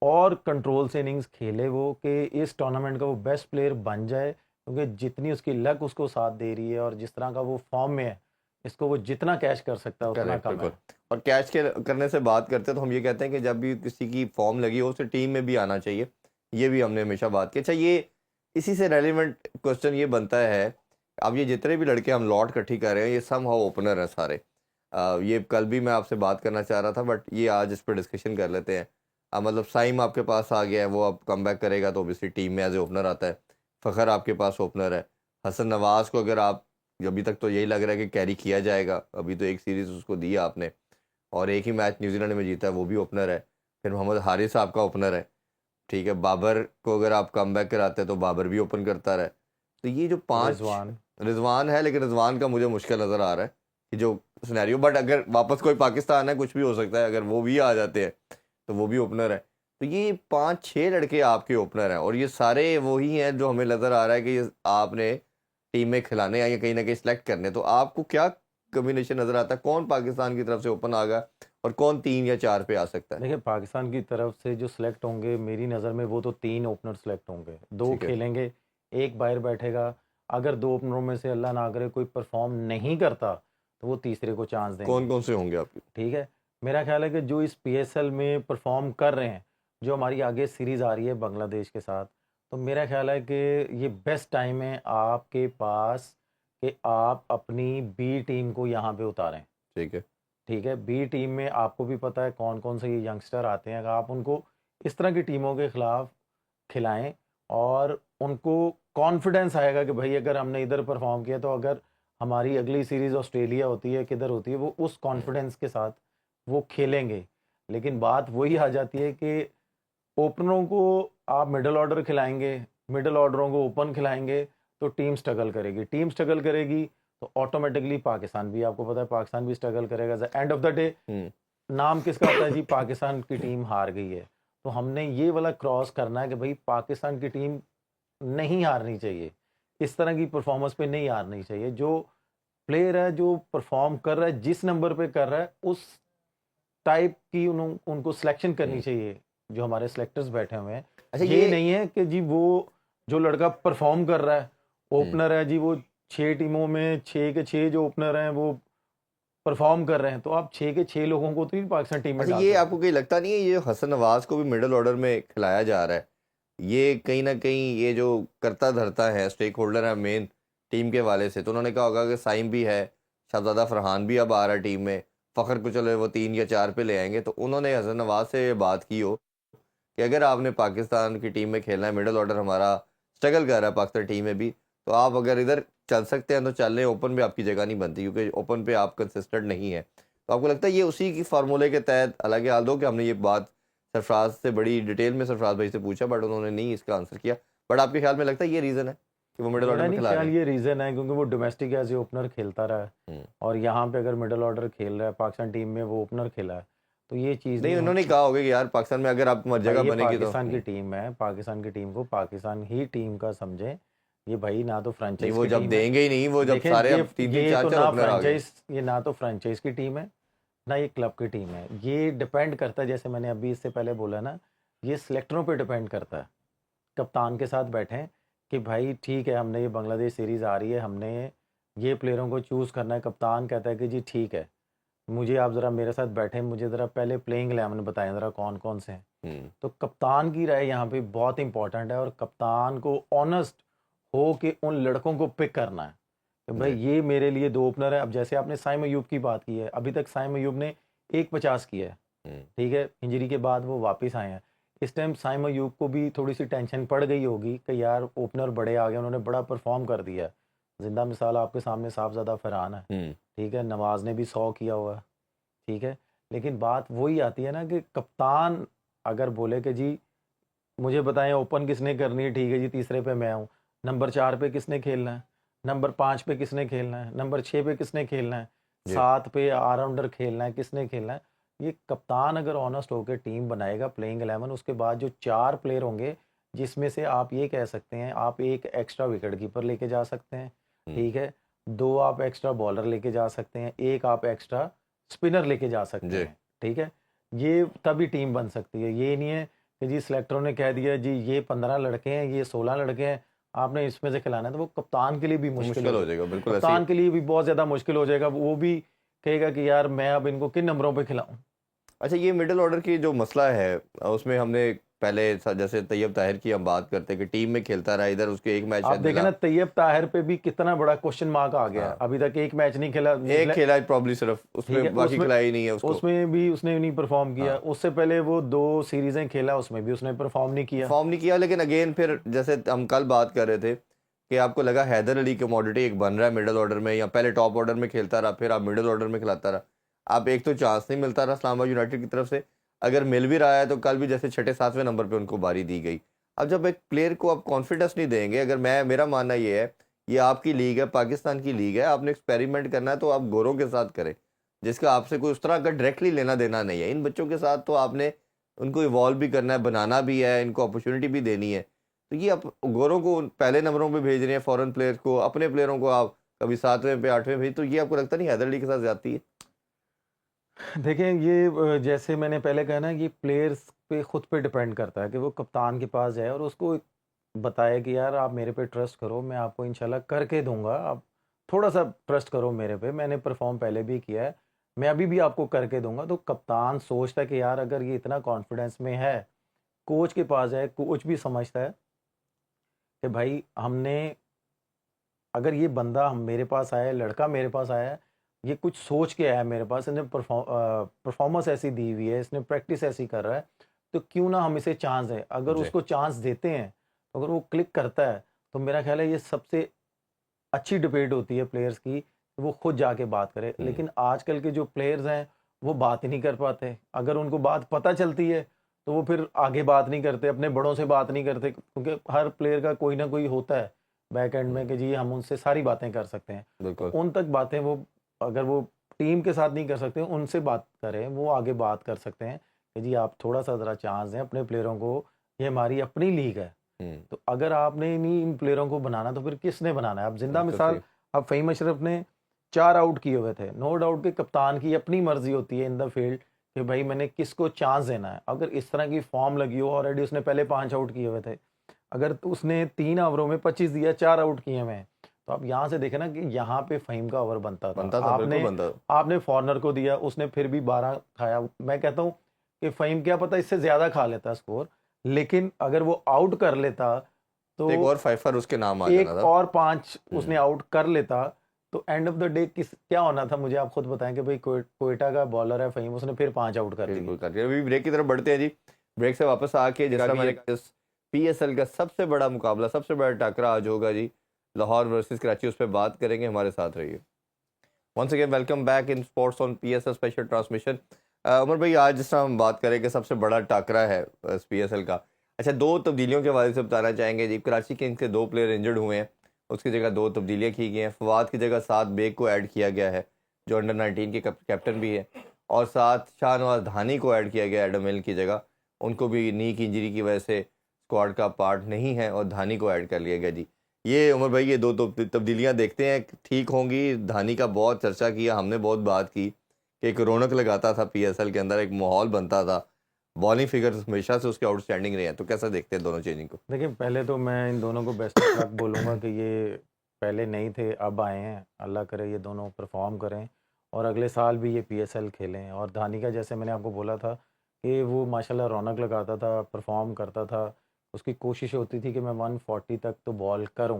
और कंट्रोल से इनिंग्स खेले वो, कि इस टूर्नामेंट का वो बेस्ट प्लेयर बन जाए, क्योंकि जितनी उसकी लक उसको साथ दे रही है और जिस तरह का वो फॉर्म में है, इसको वो जितना कैच कर सकता है उतना करेक्ट, कम बिल्कुल। है। और कैच के करने से बात करते हैं तो हम ये कहते हैं कि जब भी किसी की फॉर्म लगी हो उसे टीम में भी आना चाहिए। ये भी हमने हमेशा बात की। अच्छा, ये इसी से रेलिवेंट क्वेश्चन ये बनता है, अब ये जितने भी लड़के हम लॉट इकट्ठी कर रहे हैं ये सम हाउ ओपनर हैं सारे। ये कल भी मैं आपसे बात करना चाह रहा था, बट ये आज इस पर डिस्कशन कर लेते हैं। मतलब साइम आपके पास आ गया है, वो अब कम बैक करेगा तो ऑब्वियसली टीम में एज ए ओपनर आता है। फ़खर आपके पास ओपनर है। हसन नवाज़ को अगर आप, अभी तक तो यही लग रहा है कि कैरी किया जाएगा, अभी तो एक सीरीज़ उसको दी आपने और एक ही मैच न्यूजीलैंड में जीता है, वो भी ओपनर है। फिर मोहम्मद हारिस आपका ओपनर है, ठीक है। बाबर को अगर आप कम बैक कराते हैं तो बाबर भी ओपन करता रहे। तो ये जो 5 रिजवान, रिजवान है, लेकिन रिजवान का मुझे मुश्किल नज़र आ रहा है कि जो सिनेरियो, बट अगर वापस कोई पाकिस्तान है कुछ भी हो सकता है, अगर वो भी आ जाते हैं तो वो भी ओपनर है। तो ये 5-6 लड़के आपके ओपनर हैं और ये सारे वही हैं जो हमें नज़र आ रहा है कि ये आपने टीम में खिलाने या कहीं ना कहीं सेलेक्ट करने। तो आपको क्या कॉम्बिनेशन नज़र आता है, कौन पाकिस्तान की तरफ से ओपन आगा और कौन 3 या 4 पे आ सकता है? देखिए पाकिस्तान की तरफ से जो सिलेक्ट होंगे मेरी नज़र में वो तो 3 ओपनर सिलेक्ट होंगे, 2 ठीक है। खेलेंगे, 1 बाहर बैठेगा। अगर 2 ओपनरों में से अल्लाह ना करे कोई परफॉर्म नहीं करता तो वो तीसरे को चांस कौन देंगे। कौन से होंगे आपके? ठीक है। मेरा ख्याल है कि जो इस पीएसएल में परफॉर्म कर रहे हैं, जो हमारी आगे सीरीज़ आ रही है बांग्लादेश के साथ, तो मेरा ख्याल है कि ये बेस्ट टाइम है आपके पास कि आप अपनी बी टीम को यहाँ पे उतारें। ठीक है। ठीक है, बी टीम में आपको भी पता है कौन-कौन से ये यंगस्टर आते हैं। अगर आप उनको इस तरह की टीमों के खिलाफ खिलाएँ और उनको कॉन्फिडेंस आएगा कि भाई अगर हमने इधर परफॉर्म किया तो अगर हमारी अगली सीरीज़ ऑस्ट्रेलिया होती है, किधर होती है, वो उस कॉन्फिडेंस के साथ वो खेलेंगे। लेकिन बात वही आ जाती है कि ओपनरों को आप मिडल ऑर्डर खिलाएँगे, मिडल ऑर्डरों को ओपन खिलाएँगे, तो टीम स्ट्रगल करेगी। टीम स्ट्रगल करेगी तो ऑटोमैटिकली पाकिस्तान भी, आपको पता है पाकिस्तान भी स्ट्रगल करेगा। At the end of the day hmm. नाम किसका आता है जी, पाकिस्तान की टीम हार गई है, तो हमने ये वाला क्रॉस करना है कि भाई पाकिस्तान की टीम नहीं हारनी चाहिए, इस तरह की परफॉर्मेंस पे नहीं हारनी चाहिए। जो प्लेयर है जो परफॉर्म कर रहा है, जिस नंबर पे कर रहा है, उस टाइप की उनको सिलेक्शन करनी चाहिए जो हमारे सिलेक्टर्स बैठे हुए हैं। अच्छा ये नहीं है कि जी वो जो लड़का परफॉर्म कर रहा है, ओपनर है जी, वो 6 टीमों में 6 के 6 जो ओपनर हैं वो परफॉर्म कर रहे हैं, तो आप 6 के 6 लोगों को तो नहीं पाकिस्तान टीम में अच्छा डाल ये सकते। आपको कहीं लगता नहीं है ये हसन नवाज को भी मिडिल ऑर्डर में खिलाया जा रहा है, ये कहीं ना कहीं ये जो करता धरता है स्टेक होल्डर है मेन टीम के वाले से, तो उन्होंने कहा होगा कि साइम भी है, शहजादा फरहान भी अब आ रहा है टीम में, फ़खर को चलो वो 3 या 4 पे ले आएंगे, तो उन्होंने हसन नवाज से ये बात की हो कि अगर आपने पाकिस्तान की टीम में खेलना है, मिडिल ऑर्डर हमारा स्ट्रगल कर रहा है पाकिस्तान टीम में भी, तो आप अगर इधर चल सकते हैं तो चल लें, ओपन पे आपकी जगह नहीं बनती क्योंकि ओपन पे आप कंसिस्टेंट नहीं है। तो आपको लगता है ये उसी की फार्मूले के तहत, हालांकि हाल दो कि हमने ये बात सरफराज से बड़ी डिटेल में सरफराज भाई से पूछा बट उन्होंने नहीं इसका आंसर किया, बट आपके ख्याल में लगता है ये रीज़न है कि वो मिडिल ऑर्डर मेरा में नहीं खिला रहे ख्याल हैं? ये रीज़न है, क्योंकि वो डोमेस्टिक एज ए ओपनर खेलता रहा है, हम्म। और यहाँ पे अगर मिडिल ऑर्डर खेल रहा है पाकिस्तान टीम में, वो ओपनर खेला है, तो ये चीज़ नहीं नहीं उन्होंने होनी। कहा होगा कि यार पाकिस्तान में अगर आप भाई जगह ये बनेगी तो पाकिस्तान की टीम है, पाकिस्तान की टीम को पाकिस्तान ही टीम का समझें। ये भाई ना तो नहीं फ्रेंचाइज वो की जब टीम है। देंगे ही नहीं, वो जब देखें सारे अब 3 3 ये 4 तो 4 ना ओपनर आ गए। फ्रेंचाइज, ये ना तो फ्रेंचाइज की टीम है, ना ये क्लब की टीम है। ये डिपेंड करता है, जैसे मैंने अभी इससे पहले बोला ना, ये सिलेक्टरों पे डिपेंड करता है। कप्तान के साथ बैठें कि भाई ठीक है, हमने ये बांग्लादेश सीरीज़ आ रही है, हमने ये प्लेयरों को चूज़ करना है। कप्तान कहता है कि जी ठीक है, मुझे आप ज़रा मेरे साथ बैठें, मुझे ज़रा पहले प्लेइंग 11 बताएं ज़रा कौन कौन से हैं। हम्म। तो कप्तान की राय यहाँ पे बहुत इंपॉर्टेंट है, और कप्तान को ऑनेस्ट हो कि उन लड़कों को पिक करना है कि भाई जी। ये मेरे लिए 2 ओपनर है। अब जैसे आपने साइम अयूब की बात की है, अभी तक साइम अयूब ने 150 किया है, हम्म। ठीक है, इंजरी के बाद वो वापस आए हैं। इस टाइम साइम अयूब को भी थोड़ी सी टेंशन पड़ गई होगी कि यार ओपनर बड़े आ गए, उन्होंने बड़ा परफॉर्म कर दिया है। जिंदा मिसाल आपके सामने साहबजादा फरहान है, हम्म। ठीक है, नवाज ने भी 100 किया हुआ है, ठीक है। लेकिन बात वही आती है ना कि कप्तान अगर बोले कि जी मुझे बताएं ओपन किसने करनी है, ठीक है जी, तीसरे पे मैं हूँ, नंबर 4 पे किसने खेलना है, नंबर 5 पे किसने खेलना है, नंबर 6 पे किसने खेलना है, जी। 7 पे ऑलराउंडर खेलना है, किसने खेलना है। ये कप्तान अगर ऑनेस्ट होकर टीम बनाएगा प्लेइंग 11, उसके बाद जो 4 प्लेयर होंगे, जिसमें से आप ये कह सकते हैं आप एक एक्स्ट्रा विकेट कीपर लेके जा सकते हैं, हम्म। ठीक है, 2 आप एक्स्ट्रा बॉलर लेके जा सकते हैं, एक आप एक्स्ट्रा स्पिनर लेके जा सकते जी। हैं, ठीक है। ये तभी टीम बन सकती है। ये नहीं है कि जी सिलेक्टरों ने कह दिया जी ये 15 लड़के हैं, ये 16 लड़के हैं, आपने इसमें से खिलाना है, तो वो कप्तान के लिए भी मुश्किल मुश्किल हो हो जाएगा। जाएगा बिल्कुल ऐसी। कप्तान के लिए भी बहुत ज़्यादा मुश्किल हो जाएगा, वो भी कहेगा कि यार मैं अब इनको किन नंबरों पे खिलाऊं। अच्छा ये मिडिल ऑर्डर की जो मसला है उसमें हमने पहले जैसे तैयब ताहिर की हम बात करते हैं कि टीम में खेलता रहा, इधर उसके एक मैच आप शायद देखें मिला। ना, तैयब ताहिर पे भी कितना बड़ा क्वेश्चन मार्क आ गया है। हाँ अभी तक एक मैच नहीं खेला, एक खेला है प्रॉब्ली सिर्फ, ठीक है, उसमें बाकी उसमें खिलाया ही नहीं है उसको। उसमें भी उसने नहीं परफॉर्म किया। हाँ उससे पहले वो 2 सीरीजें खेला, उसमें भी उसने परफॉर्म नहीं किया। फॉर्म नहीं किया, लेकिन अगेन फिर जैसे हम कल बात कर रहे थे कि आपको लगा हैदर अली कमोडिटी एक बन रहा है मिडिल ऑर्डर में, या पहले टॉप ऑर्डर में खेलता रहा फिर आप मिडिल ऑर्डर में खिलाता रहा, आप एक तो चांस नहीं मिलता रहा इस्लामाबाद यूनाइटेड की तरफ से, अगर मिल भी रहा है तो कल भी जैसे 6 7वें नंबर पे उनको बारी दी गई। अब जब एक प्लेयर को आप कॉन्फिडेंस नहीं देंगे, अगर मेरा मानना ये है ये आपकी लीग है, पाकिस्तान की लीग है, आपने एक्सपेरिमेंट करना है तो आप गोरों के साथ करें जिसका आपसे कोई उस तरह का डायरेक्टली लेना देना नहीं है। इन बच्चों के साथ तो आपने उनको इवॉल्व भी करना है, बनाना भी है, इनको अपॉर्चुनिटी भी देनी है। तो ये आप गोरों को पहले नंबरों पे भेज रहे हैं, फॉरेन प्लेयर्स को, अपने प्लेयरों को आप कभी 7वें पे 8वें भेज, तो ये आपको लगता नहीं हैदर अली के साथ ज्यादती है? देखें ये जैसे मैंने पहले कहा ना, ये प्लेयर्स पे खुद पे डिपेंड करता है कि वो कप्तान के पास जाए और उसको बताए कि यार आप मेरे पे ट्रस्ट करो, मैं आपको इंशाल्लाह करके दूंगा, आप थोड़ा सा ट्रस्ट करो मेरे पे, मैंने परफॉर्म पहले भी किया है, मैं अभी भी आपको करके दूंगा। तो कप्तान सोचता है कि यार अगर ये इतना कॉन्फिडेंस में है, कोच के पास जाए, कोच भी समझता है कि भाई हमने, अगर ये बंदा हम मेरे पास आया है, लड़का मेरे पास आया है, ये कुछ सोच के आया है मेरे पास, इसने परफॉर्मेंस ऐसी दी हुई है, इसने प्रैक्टिस ऐसी कर रहा है, तो क्यों ना हम इसे चांस दें। अगर जी। उसको चांस देते हैं, तो अगर वो क्लिक करता है, तो मेरा ख्याल है ये सबसे अच्छी डिबेट होती है प्लेयर्स की, वो खुद जाके बात करे। हम्म। लेकिन आजकल के जो प्लेयर्स हैं वो बात ही नहीं कर पाते। अगर उनको बात पता चलती है तो वो फिर आगे बात नहीं करते, अपने बड़ों से बात नहीं करते, क्योंकि हर प्लेयर का कोई ना कोई होता है बैक एंड में कि जी हम उनसे सारी बातें कर सकते हैं। तो बिल्कुल। उन तक बातें वो, अगर वो टीम के साथ नहीं कर सकते, उनसे बात करें, वो आगे बात कर सकते हैं कि जी आप थोड़ा सा ज़रा चांस दें अपने प्लेयरों को, ये हमारी अपनी लीग है। तो अगर आपने नहीं इन प्लेयरों को बनाना तो फिर किसने बनाना है? अब जिंदा बिल्कुल मिसाल, सही। अब फ़हीम अशरफ ने 4 आउट किए हुए थे। नो डाउट कि कप्तान की अपनी मर्ज़ी होती है इन द फील्ड कि भाई मैंने किसको चांस देना है। अगर इस तरह की फॉर्म लगी हो, ऑलरेडी उसने पहले 5 आउट किए हुए थे। अगर उसने 3 ओवरों में 25 दिया, 4 आउट किए हुए हैं, तो आप यहाँ से देखें ना कि यहाँ पे फ़हीम का ओवर बनता था। बनता था, बिल्कुल आपने बनता था। आपने फॉरनर को दिया, उसने फिर भी 12 खाया। मैं कहता हूँ कि फ़हीम क्या पता इससे ज़्यादा खा लेता स्कोर, लेकिन अगर वो आउट कर लेता तो एक तो और फाइफर उसके नाम आ एक जाना था। और 5 उसने हम्म। आउट कर लेता, तो एंड ऑफ द डे किस क्या होना था, मुझे आप खुद बताएं कि भाई क्वेटा का बॉलर है फ़हीम, उसने फिर 5 आउट कर दिए। बिल्कुल कर दिया। अभी ब्रेक की तरफ बढ़ते हैं जी। ब्रेक से वापस आके जिस तरह मैंने इस पीएसएल का सबसे बड़ा मुकाबला, सबसे बड़ा टकरा आज होगा जी, लाहौर वर्सेस कराची, उस पर बात करेंगे। हमारे साथ रहिए। Once again welcome back in sports on PSL special transmission. Umar भाई, आज जिस तरह हम बात करें कि सबसे बड़ा टाकरा है इस पीएसएल का। अच्छा, दो तब्दीलियों के हवाले से बताना चाहेंगे जी। कराची किंग्स के 2 प्लेयर इंजर्ड हुए हैं, उसकी जगह 2 तब्दीलियाँ की गई हैं। फवाद की जगह साद बेग को ऐड किया गया है, जो अंडर 19 के कैप्टन भी है, और साथ शाहनवाज धानी को ऐड किया गया एडम हिल की जगह। उनको भी नी की इंजरी की वजह से स्क्वाड का पार्ट नहीं है, और धानी को ऐड कर लिया गया जी। ये उमर भाई, ये 2 तब्दीलियां देखते हैं ठीक होंगी? धानी का बहुत चर्चा किया हमने, बहुत बात की कि एक रौनक लगाता था पीएसएल के अंदर, एक माहौल बनता था, बॉलिंग फिगर्स हमेशा से उसके आउटस्टैंडिंग रहे हैं। तो कैसा देखते हैं दोनों चेंजिंग को? देखिए, पहले तो मैं इन दोनों को बेस्ट ऑफ लक बोलूँगा कि ये पहले नहीं थे, अब आए हैं। अल्लाह करे ये दोनों परफ़ॉर्म करें और अगले साल भी ये पीएसएल खेलें। और धानी का जैसे मैंने आपको बोला था कि वो माशाल्लाह रौनक लगाता था, परफ़ॉर्म करता था। उसकी कोशिश होती थी कि मैं 140 तक तो बॉल करूँ।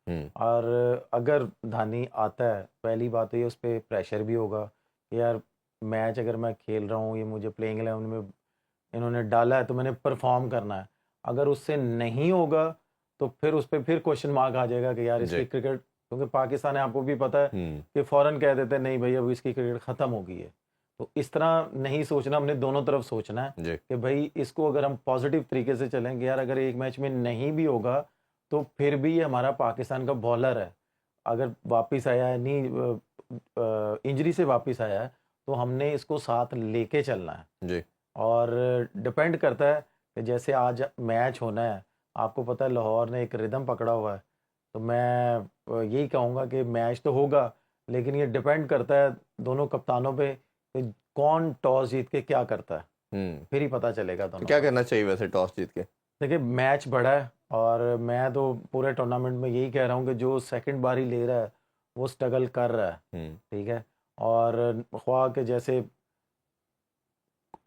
हम्म। और अगर धानी आता है, पहली बात तो ये उस पे प्रेशर भी होगा कि यार मैच अगर मैं खेल रहा हूँ, ये मुझे प्लेइंग 11 में इन्होंने डाला है तो मैंने परफॉर्म करना है। अगर उससे नहीं होगा तो फिर उस पे फिर क्वेश्चन मार्क आ जाएगा कि यार जी। इसकी क्रिकेट, क्योंकि पाकिस्तान है आपको भी पता है हम्म। कि फ़ौरन कह देते हैं नहीं भाई अब इसकी क्रिकेट ख़त्म हो गई है। तो इस तरह नहीं सोचना, हमने दोनों तरफ सोचना है जी। कि भाई इसको अगर हम पॉजिटिव तरीके से चलें कि यार अगर एक मैच में नहीं भी होगा तो फिर भी ये हमारा पाकिस्तान का बॉलर है। अगर वापस आया है, नहीं इंजरी से वापस आया है, तो हमने इसको साथ लेके चलना है। जी। और डिपेंड करता है कि जैसे आज मैच होना है, आपको पता है लाहौर ने एक रिदम पकड़ा हुआ है, तो मैं यही कहूँगा कि मैच तो होगा, लेकिन ये डिपेंड करता है दोनों कप्तानों पे कि कौन टॉस जीत के क्या करता है, हम्म। फिर ही पता चलेगा तो दोनों क्या का। करना चाहिए वैसे टॉस जीत के? देखिए, मैच बड़ा है और मैं तो पूरे टूर्नामेंट में यही कह रहा हूँ कि जो सेकंड बारी ले रहा है वो स्ट्रगल कर रहा है, हम्म। ठीक है। और ख्वाह के जैसे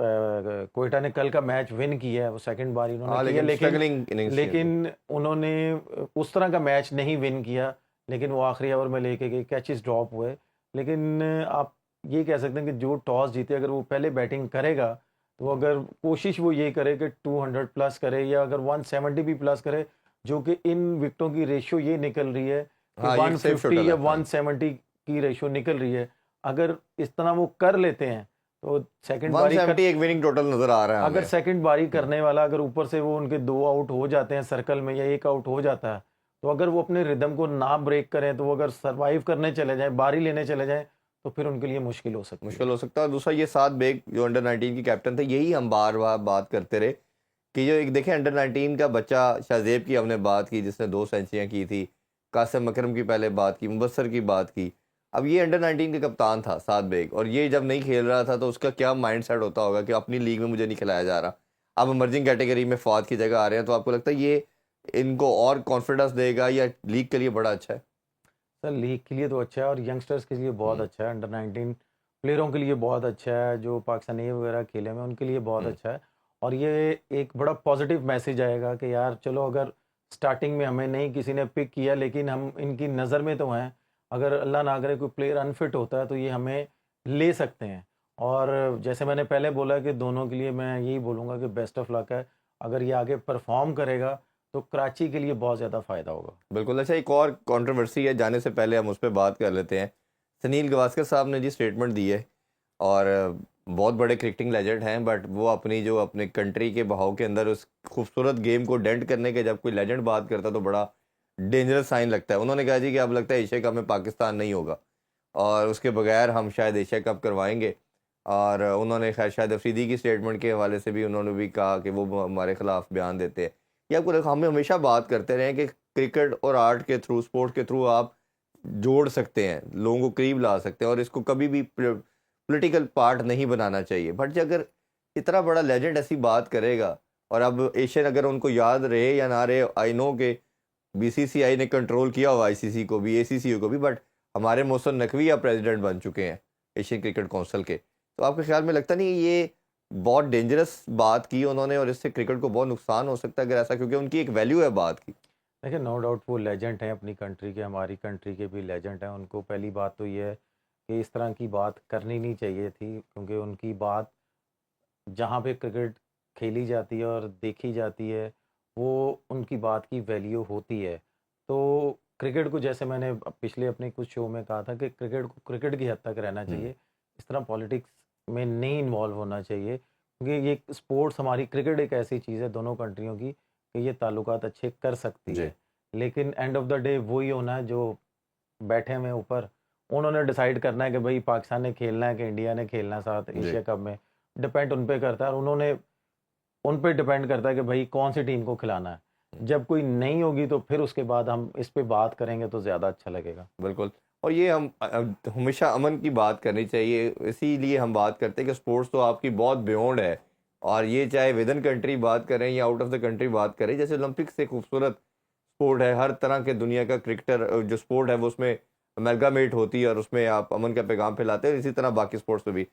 कोयटा ने कल का मैच विन किया है, वो सेकंड बार इन्होंने हाँ, किया, लेकिन लेकिन स्ट्रगलिंग इनिंग्स थी उनकी। लेकिन उन्होंने उस तरह का मैच नहीं विन किया, लेकिन वो आखिरी ओवर में लेके गए, कैचेस ड्रॉप हुए। लेकिन आप ये कह सकते हैं कि जो टॉस जीते, अगर वो पहले बैटिंग करेगा तो अगर कोशिश वो ये करे कि 200 प्लस करे या अगर 170 भी प्लस करे, जो कि इन विकेटों की रेशियो ये निकल रही है कि हाँ, ये एक सेफ 150 शोटल या है। हाँ। 170 की रेशियो निकल रही है। अगर इस तरह वो कर लेते हैं तो सेकंड बारी 170 एक विनिंग टोटल नजर आ रहा है अगर हमें। सेकंड बारी करने वाला, अगर ऊपर से वो उनके 2 आउट हो जाते हैं सर्कल में या 1 आउट हो जाता है, तो अगर वो अपने रिदम को ना ब्रेक करें, तो वो अगर सर्वाइव करने चले जाएं, बारी लेने चले जाएं, तो फिर उनके लिए मुश्किल हो सकती है। मुश्किल हो सकता है। और दूसरा, ये सात बेग जो अंडर 19 की कैप्टन थे, यही हम बार बार बात करते रहे कि जो एक देखें अंडर 19 का बच्चा, शाहजेब की हमने बात की जिसने 2 सेंचुरियां की थी, कासिम अकरम की पहले बात की, मुबस्सर की बात की। अब ये अंडर 19 का कप्तान था सात बेग, और ये जब नहीं खेल रहा था तो उसका क्या माइंड सेट होता होगा कि अपनी लीग में मुझे नहीं खिलाया जा रहा। अब इमर्जिंग कैटेगरी में फवाद की जगह आ रहे हैं, तो आपको लगता है ये इनको और कॉन्फिडेंस देगा या लीग के लिए बड़ा अच्छा है? सर, लीग के लिए तो अच्छा है और यंगस्टर्स के लिए बहुत हम्म। अच्छा है। अंडर 19 प्लेयरों के लिए बहुत अच्छा है, जो पाकिस्तानी वगैरह खेले हुए हैं उनके लिए बहुत हम्म। अच्छा है। और ये एक बड़ा पॉजिटिव मैसेज आएगा कि यार चलो, अगर स्टार्टिंग में हमें नहीं किसी ने पिक किया, लेकिन हम इनकी नज़र में तो हैं। अगर अल्लाह ना करे कोई प्लेयर अनफिट होता है तो ये हमें ले सकते हैं। और जैसे मैंने पहले बोला कि दोनों के लिए मैं यही बोलूँगा कि बेस्ट ऑफ लक है। अगर ये आगे परफॉर्म करेगा तो कराची के लिए बहुत ज़्यादा फ़ायदा होगा। बिल्कुल। अच्छा, एक और कंट्रोवर्सी है, जाने से पहले हम उस पर बात कर लेते हैं। सुनील गावस्कर साहब ने जी स्टेटमेंट दी है, और बहुत बड़े क्रिकेटिंग लेजेंड हैं, बट वो अपनी जो अपने कंट्री के बहाव के अंदर उस खूबसूरत गेम को डेंट करने के, जब कोई लेजेंड बात करता है तो बड़ा डेंजरस साइन लगता है। उन्होंने कहा जी कि अब लगता है एशिया कप में पाकिस्तान नहीं होगा। और उसके बगैर हम शायद एशिया कप करवाएंगे। और उन्होंने खैर शायद अफरीदी की स्टेटमेंट के हवाले से भी उन्होंने भी कहा कि वो हमारे खिलाफ बयान देते हैं। ये आपको हम हमेशा बात करते रहे हैं कि क्रिकेट और आर्ट के थ्रू, स्पोर्ट के थ्रू आप जोड़ सकते हैं, लोगों को करीब ला सकते हैं, और इसको कभी भी पॉलिटिकल पार्ट नहीं बनाना चाहिए। बट अगर इतना बड़ा लेजेंड ऐसी बात करेगा, और अब एशियन अगर उनको याद रहे या ना रहे, आई नो के बीसीसीआई ने कंट्रोल किया हुआ आईसीसी को भी, एसीसी को भी, बट हमारे मोहसिन नकवी अब प्रेसिडेंट बन चुके हैं एशियन क्रिकेट काउंसिल के। तो आपके ख्याल में लगता नहीं ये बहुत डेंजरस बात की उन्होंने, और इससे क्रिकेट को बहुत नुकसान हो सकता है अगर ऐसा, क्योंकि उनकी एक वैल्यू है बात की। देखिए, नो डाउट वो लेजेंड हैं अपनी कंट्री के, हमारी कंट्री के भी लेजेंड हैं। उनको पहली बात तो ये है कि इस तरह की बात करनी नहीं चाहिए थी, क्योंकि उनकी बात जहाँ पे क्रिकेट खेली जाती है और देखी जाती है, वो उनकी बात की वैल्यू होती है। तो क्रिकेट को, जैसे मैंने पिछले अपने कुछ शो में कहा था, कि क्रिकेट को क्रिकेट की हद तक रहना चाहिए, इस तरह पॉलिटिक्स में नहीं इन्वॉल्व होना चाहिए, क्योंकि ये स्पोर्ट्स, हमारी क्रिकेट एक ऐसी चीज़ है दोनों कंट्रियों की कि ये ताल्लुकात अच्छे कर सकती जी। है। लेकिन एंड ऑफ द डे वही होना है जो बैठे हुए हैं ऊपर, उन्होंने डिसाइड करना है कि भाई पाकिस्तान ने खेलना है कि इंडिया ने खेलना है साथ जी। एशिया कप में। डिपेंड उन पे करता है, और उन्होंने उन पे डिपेंड करता है कि भाई कौन सी टीम को खिलाना है। जब कोई नहीं होगी तो फिर उसके बाद हम इस पे बात करेंगे तो ज़्यादा अच्छा लगेगा। बिल्कुल। और ये हम हमेशा अमन की बात करनी चाहिए, इसीलिए हम बात करते हैं कि स्पोर्ट्स तो आपकी बहुत बियॉन्ड है, और ये चाहे विद इन कंट्री बात करें या आउट ऑफ द कंट्री बात करें, जैसे ओलंपिक्स एक खूबसूरत स्पोर्ट है, हर तरह के दुनिया का क्रिकेटर जो स्पोर्ट है वो उसमें अमेलगामेट होती है, और उसमें आप अमन का पैगाम फैलाते हैं। इसी तरह बाकी स्पोर्ट्स में भी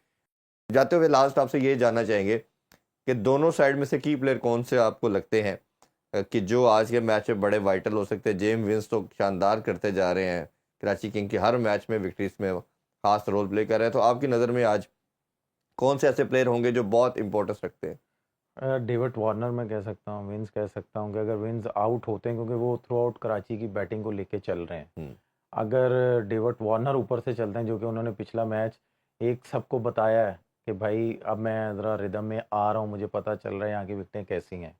जाते हुए लास्ट आपसे ये जानना चाहेंगे कि दोनों साइड में से की प्लेयर कौन से आपको लगते हैं कि जो आज के मैच में बड़े वाइटल हो सकते हैं? जेम्स विंस तो शानदार करते जा रहे हैं, कराची किंग के हर मैच में विक्ट्रीज में खास रोल प्ले कर रहे हैं। तो आपकी नज़र में आज कौन से ऐसे प्लेयर होंगे जो बहुत इंपॉर्टेंस रखते हैं? डेविड वार्नर मैं कह सकता हूँ, विंस कह सकता हूँ कि अगर विंस आउट होते हैं, क्योंकि वो थ्रू आउट कराची की बैटिंग को लेके चल रहे हैं, हम्म। अगर डेविड वार्नर ऊपर से चलते हैं, जो कि उन्होंने पिछला मैच एक सबको बताया है कि भाई अब मैं ज़रा रिदम में आ रहा हूँ, मुझे पता चल रहा है यहाँ की विकेटें कैसी हैं,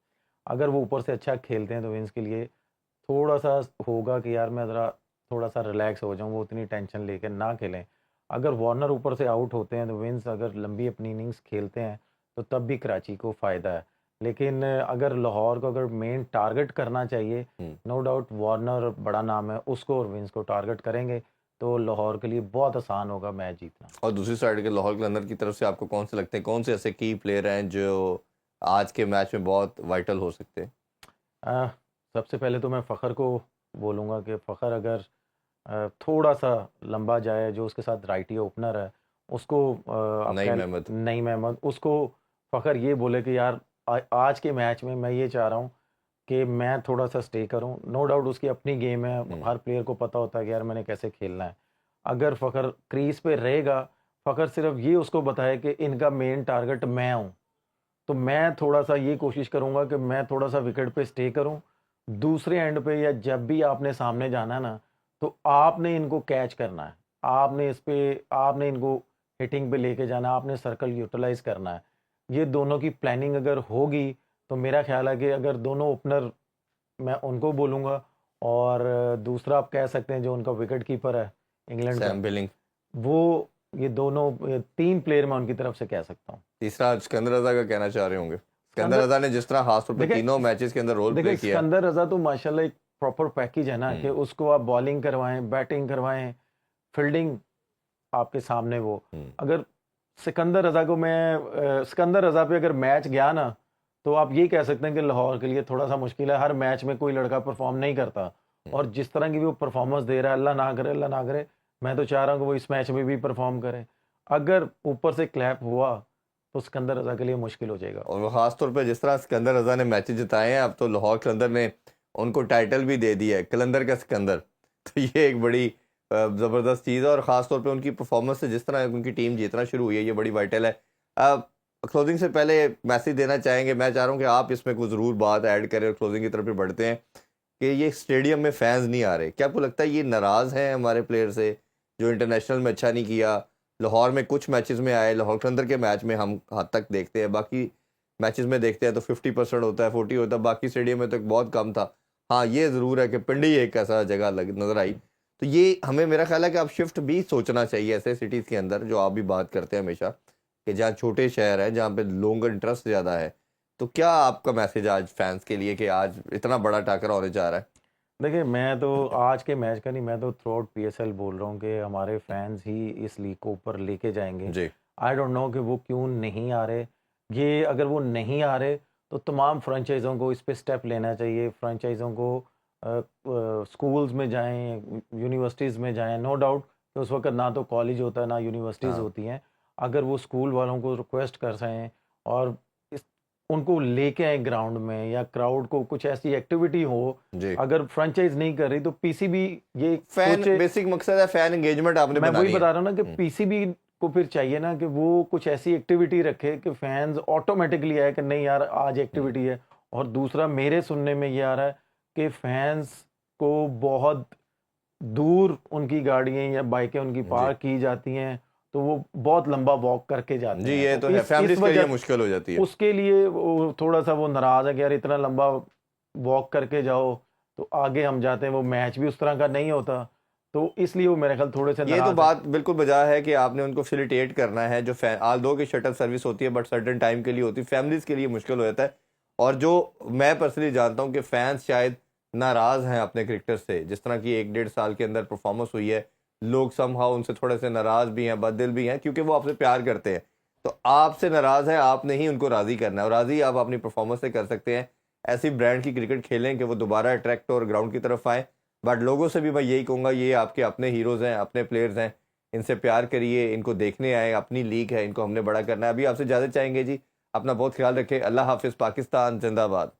अगर वो ऊपर से अच्छा खेलते हैं तो विंस के लिए थोड़ा सा होगा कि यार मैं ज़रा थोड़ा सा रिलैक्स हो जाऊँ, वो उतनी टेंशन लेकर ना खेलें। अगर वार्नर ऊपर से आउट होते हैं तो विंस अगर लंबी अपनी इनिंग्स खेलते हैं तो तब भी कराची को फ़ायदा है। लेकिन अगर लाहौर को अगर मेन टारगेट करना चाहिए, नो डाउट वार्नर बड़ा नाम है, उसको और विंस को टारगेट करेंगे तो लाहौर के लिए बहुत आसान होगा मैच जीतना। और दूसरी साइड के लाहौर कलंदर की तरफ से आपको कौन से लगते हैं, कौन से ऐसे की प्लेयर हैं जो आज के मैच में बहुत वाइटल हो सकते हैं? अ, सबसे पहले तो मैं फ़खर को बोलूँगा कि फ़खर अगर थोड़ा सा लंबा जाए, जो उसके साथ राइटी ओपनर है उसको आप नईम कह अहमद। नईम अहमद, उसको फ़खर ये बोले कि यार आज के मैच में मैं ये चाह रहा हूँ कि मैं थोड़ा सा स्टे करूँ। नो डाउट उसकी अपनी गेम है, हर प्लेयर को पता होता है कि यार मैंने कैसे खेलना है। अगर फ़खर क्रीज पे रहेगा, फ़खर सिर्फ ये उसको बताए कि इनका मेन टारगेट मैं हूँ, तो मैं थोड़ा सा ये कोशिश करूँगा कि मैं थोड़ा सा विकेट पे स्टे करूँ। दूसरे एंड पे या जब भी आपने सामने जाना है ना, तो आपने इनको कैच करना है। आपने इनको हिटिंग पे लेके जाना है, आपने सर्कल यूटिलाइज़ करना है। ये दोनों की प्लानिंग अगर होगी, तो मेरा ख़्याल है कि अगर दोनों ओपनर मैं उनको बोलूँगा, और दूसरा आप कह सकते हैं जो उनका विकेट कीपर है इंग्लैंड का, सैम बिलिंग। वो ये दोनों 3 प्लेयर मैं उनकी तरफ से कह सकता हूँ। तीसरा सिकंदर रजा का कहना चाह रहे होंगे? सिकंदर सिकंदर रजा ने जिस तरह खास तौर पे देखिए तीनों मैचेस के अंदर रोल देखिए प्ले किया। सिकंदर रज़ा तो माशाल्लाह एक प्रॉपर पैकेज है ना, कि उसको आप बॉलिंग करवाएं, बैटिंग करवाएं, फील्डिंग आपके सामने वो। हम्म। अगर सिकंदर रज़ा को सिकंदर रज़ा पे अगर मैच गया ना, तो आप ये कह सकते हैं कि लाहौर के लिए थोड़ा सा मुश्किल है। हर मैच में कोई लड़का परफॉर्म नहीं करता, और जिस तरह की भी वो परफॉर्मेंस दे रहा है, अल्लाह ना करे, अल्लाह ना करे, मैं तो चाह रहा हूँ कि वो इस मैच में भी परफॉर्म करे। अगर ऊपर से क्लैप हुआ तो सिकंदर रज़ा के लिए मुश्किल हो जाएगा। और वो खास तौर पे जिस तरह सिकंदर रजा ने मैचेस जिताए हैं, अब तो लाहौर कलंदर ने उनको टाइटल भी दे दिया है, कलंदर का सिकंदर। तो ये एक बड़ी ज़बरदस्त चीज़ है, और ख़ास तौर पे उनकी परफॉर्मेंस से जिस तरह उनकी टीम जीतना शुरू हुई है, ये बड़ी वाइटल है। क्लोजिंग से पहले मैसेज देना चाहेंगे, मैं चाह रहा हूँ कि आप इसमें कोई ज़रूर बात ऐड करें, और क्लोजिंग की तरफ भी बढ़ते हैं कि ये स्टेडियम में फैंस नहीं आ रहे। क्या आपको लगता है ये नाराज़ हैं हमारे प्लेयर से, जो इंटरनेशनल में अच्छा नहीं किया? लाहौर में कुछ मैचेस में आए, लाहौर कलंदर के मैच में हम हद तक देखते हैं, बाकी मैचेस में देखते हैं तो 50% होता है, 40 होता है, बाकी स्टेडियम में तो बहुत कम था। हाँ, ये ज़रूर है कि पिंडी एक ऐसा जगह नज़र आई तो ये हमें मेरा ख्याल है कि अब शिफ्ट भी सोचना चाहिए ऐसे सिटीज़ के अंदर, जो आप भी बात करते हैं हमेशा, कि जहाँ छोटे शहर हैं, जहाँ पे लोगों का इंटरेस्ट ज़्यादा है। तो क्या आपका मैसेज आज फैंस के लिए कि आज इतना बड़ा टाकरा होने जा रहा है? देखिए, मैं तो आज के मैच का नहीं, मैं तो थ्रू आउट पीएसएल बोल रहा हूँ कि हमारे फैंस ही इस लीग को ऊपर लेके जाएंगे। जी। आई डोंट नो कि वो क्यों नहीं आ रहे। ये अगर वो नहीं आ रहे तो तमाम फ्रेंचाइज़ों को इस पे स्टेप लेना चाहिए। फ्रेंचाइज़ों को स्कूल्स में जाएं, यूनिवर्सिटीज़ में जाएं। नो डाउट कि उस वक्त ना तो कॉलेज होता है ना यूनिवर्सिटीज़ हाँ। होती हैं। अगर वो स्कूल वालों को रिक्वेस्ट कर सकें और इस उनको लेके आए ग्राउंड में, या क्राउड को कुछ ऐसी एक्टिविटी हो, जी। अगर फ्रेंचाइज नहीं कर रही तो पीसीबी ये फैन सोचे। बेसिक मकसद है, फैन एंगेजमेंट आपने मैं वही बनानी है। बता रहा हूँ ना कि पीसीबी को फिर चाहिए ना कि वो कुछ ऐसी एक्टिविटी रखे कि फैंस ऑटोमेटिकली आए कि नहीं यार आज एक्टिविटी है। और दूसरा मेरे सुनने में ये आ रहा है कि फैंस को बहुत दूर उनकी गाड़ियां या बाइकें उनकी जी। पार्क की जाती हैं, तो वो बहुत लंबा वॉक करके जाते जी, हैं। ये तो तो है, इस फैमिलीज़ के लिए वजह मुश्किल हो जाती है। उसके लिए वो थोड़ा सा वो नाराज है कि यार इतना लंबा वॉक करके जाओ, तो आगे हम जाते हैं, वो मैच भी उस तरह का नहीं होता, तो इसलिए वो मेरे ख्याल थोड़े से ये तो नाराज है। बात बिल्कुल बजा है कि आपने उनको फैसिलिटेट करना है, जो फैन ऑल्दो की शटल सर्विस होती है बट सर्टेन टाइम के लिए होती है, फैमिलीज़ के लिए मुश्किल हो जाता है। और जो मैं पर्सनली जानता हूँ कि फैंस शायद नाराज़ हैं अपने क्रिकेटर से, जिस तरह की 1 डेढ़ साल के अंदर परफॉर्मेंस हुई है, लोग समहाउ उनसे थोड़े से नाराज़ भी हैं, बददिल भी हैं, क्योंकि वो आपसे प्यार करते हैं। तो आपसे नाराज़ हैं, आपने ही उनको राज़ी करना है, और राज़ी आप अपनी परफॉर्मेंस से कर सकते हैं। ऐसी ब्रांड की क्रिकेट खेलें कि वो दोबारा अट्रैक्ट और ग्राउंड की तरफ आएँ। बट लोगों से भी मैं यही कहूँगा, ये आपके अपने हीरोज़ हैं, अपने प्लेयर्स हैं, इनसे प्यार करिए, इनको देखने आएँ, अपनी लीग है, इनको हमने बड़ा करना है। अभी आपसे इजाज़त चाहेंगे जी, अपना बहुत ख्याल रखें। अल्लाह हाफ़िज़, पाकिस्तान ज़िंदाबाद।